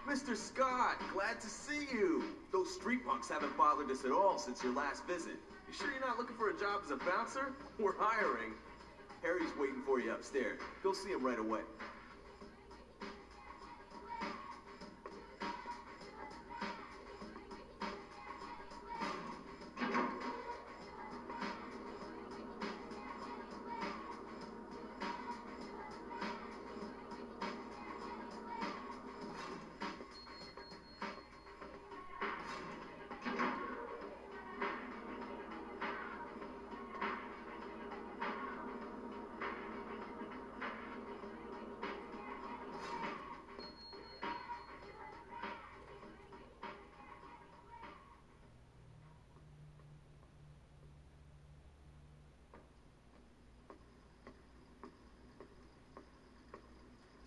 Mr. Scott, glad to see you. Those street punks haven't bothered us at all since your last visit. You sure you're not looking for a job as a bouncer? We're hiring. Harry's waiting for you upstairs. Go see him right away.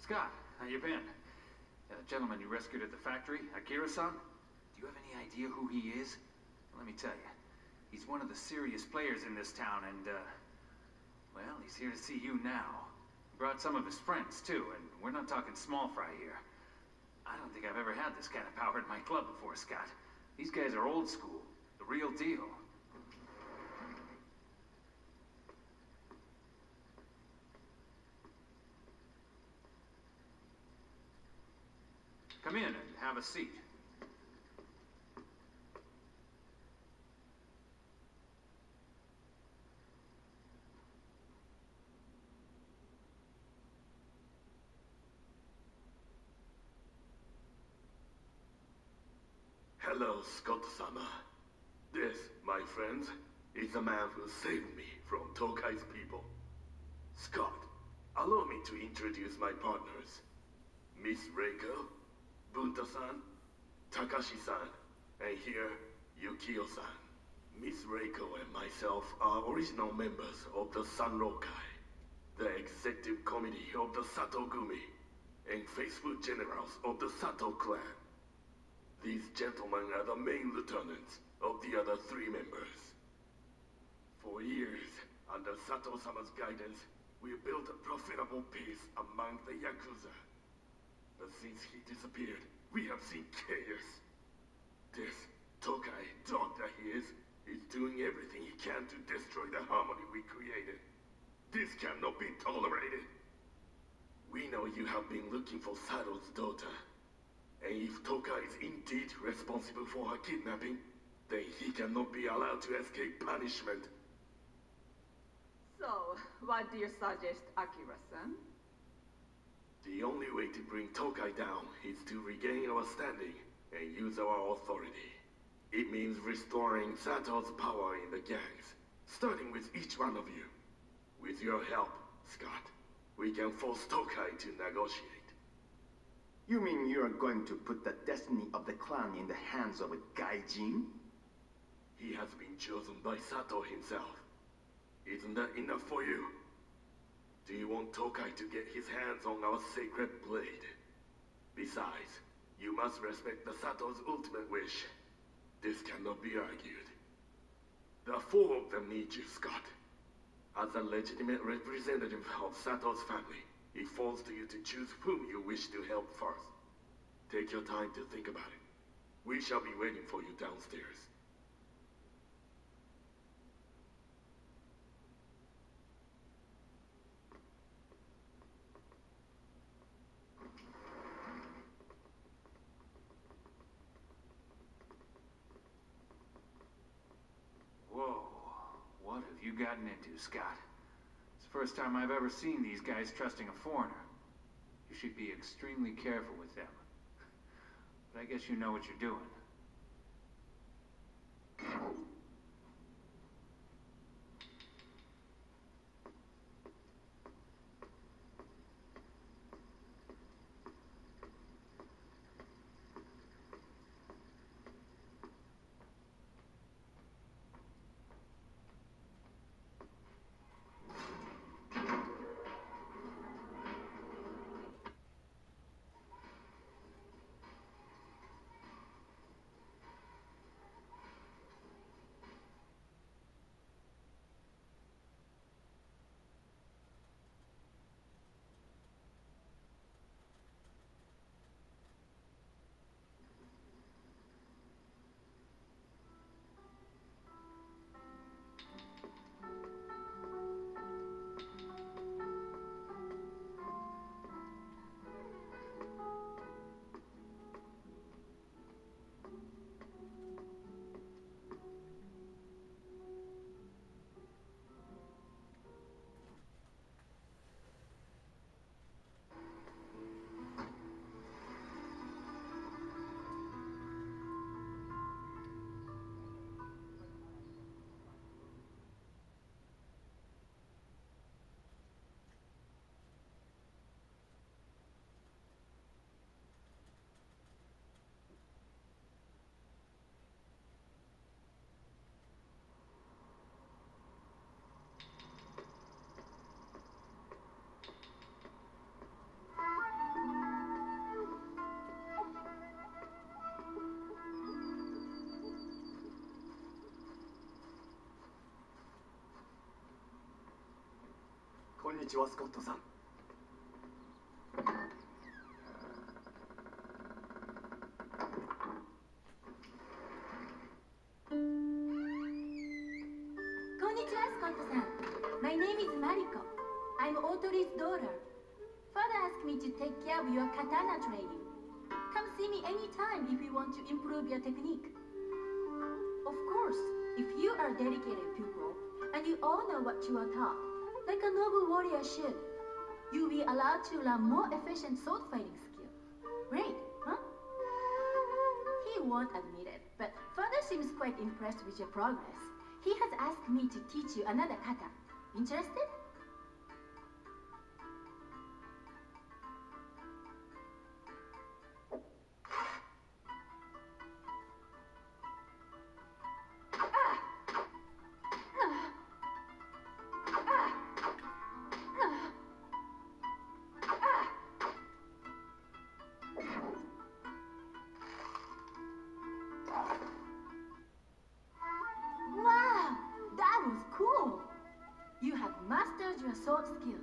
Scott, how you been? That gentleman you rescued at the factory, Akira-san? Do you have any idea who he is? Let me tell you, he's one of the serious players in this town, and, well, he's here to see you now. He brought some of his friends, too, and we're not talking small fry here. I don't think I've ever had this kind of power at my club before, Scott. These guys are old school, the real deal. Come in and have a seat. Hello, Scott-sama. This, my friends, is the man who saved me from Tokai's people. Scott, allow me to introduce my partners. Miss Reiko, Bunta-san, Takashi-san, and here, Yukio-san. Miss Reiko and myself are original members of the Sanrokai, the executive committee of the Sato-gumi, and faithful generals of the Sato clan. These gentlemen are the main lieutenants of the other three members. For years, under Sato-sama's guidance, we built a profitable peace among the Yakuza. But since he disappeared, we have seen chaos. This Tokai dog that he is doing everything he can to destroy the harmony we created. This cannot be tolerated. We know you have been looking for Sato's daughter. And if Tokai is indeed responsible for her kidnapping, then he cannot be allowed to escape punishment. So, what do you suggest, Akira-san? The only way to bring Tokai down is to regain our standing and use our authority. It means restoring Sato's power in the gangs, starting with each one of you. With your help, Scott, we can force Tokai to negotiate. You mean you're going to put the destiny of the clan in the hands of a gaijin? He has been chosen by Sato himself. Isn't that enough for you? Do you want Tokai to get his hands on our sacred blade? Besides, you must respect the Sato's ultimate wish. This cannot be argued. The four of them need you, Scott. As a legitimate representative of Sato's family, it falls to you to choose whom you wish to help first. Take your time to think about it. We shall be waiting for you downstairs. What have you gotten into, Scott? It's the first time I've ever seen these guys trusting a foreigner. You should be extremely careful with them. But I guess you know what you're doing. こんにちは、スコットさん。Konnichiwa, Scott-san. My name is Mariko. I'm Otori's daughter. Father asked me to take care of your katana training. Come see me anytime if you want to improve your technique. Of course, if you are a dedicated pupil and you all know what you are taught, like a noble warrior should, you'll be allowed to learn more efficient sword fighting skill. Great, huh? He won't admit it, but Father seems quite impressed with your progress. He has asked me to teach you another kata. Interested? Wow, that was cool. You have mastered your sword skills.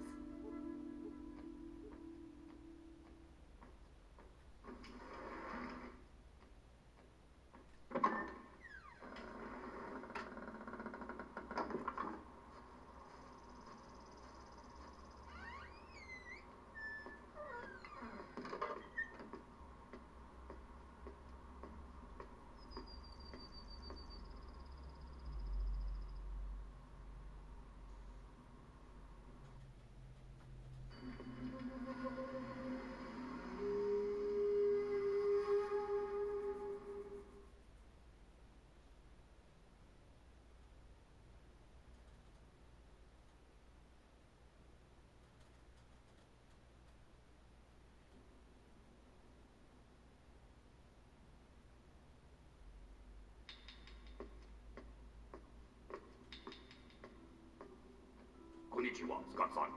Konnichiwa, Scott-san.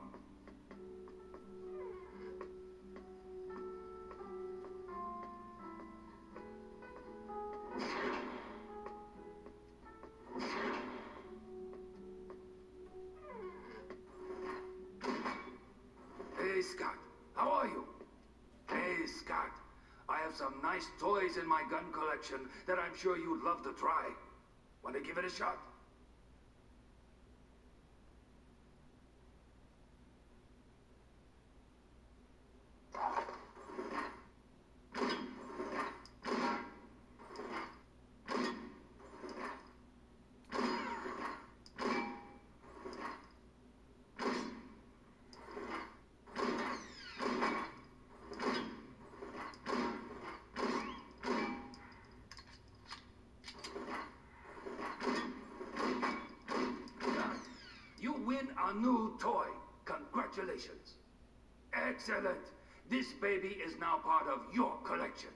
Hey, Scott. How are you? Hey, Scott. I have some nice toys in my gun collection that I'm sure you'd love to try. Want to give it a shot? You win a new toy. Congratulations. Excellent. This baby is now part of your collection.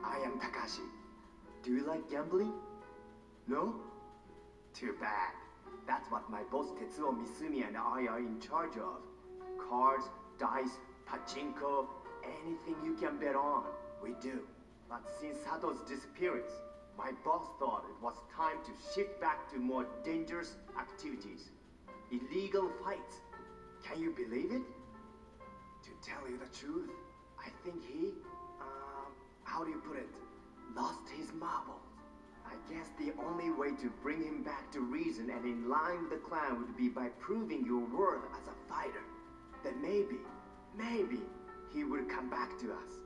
I am Takashi. Do you like gambling? No? Too bad. That's what my boss Tetsuo Misumi and I are in charge of. Cards, dice, pachinko, anything you can bet on, we do. But since Sato's disappearance, my boss thought it was time to shift back to more dangerous activities. Illegal fights. Can you believe it? To tell you the truth, I think he, how do you put it, lost his marbles. I guess the only way to bring him back to reason and in line with the clan would be by proving your worth as a fighter. Then maybe, he would come back to us.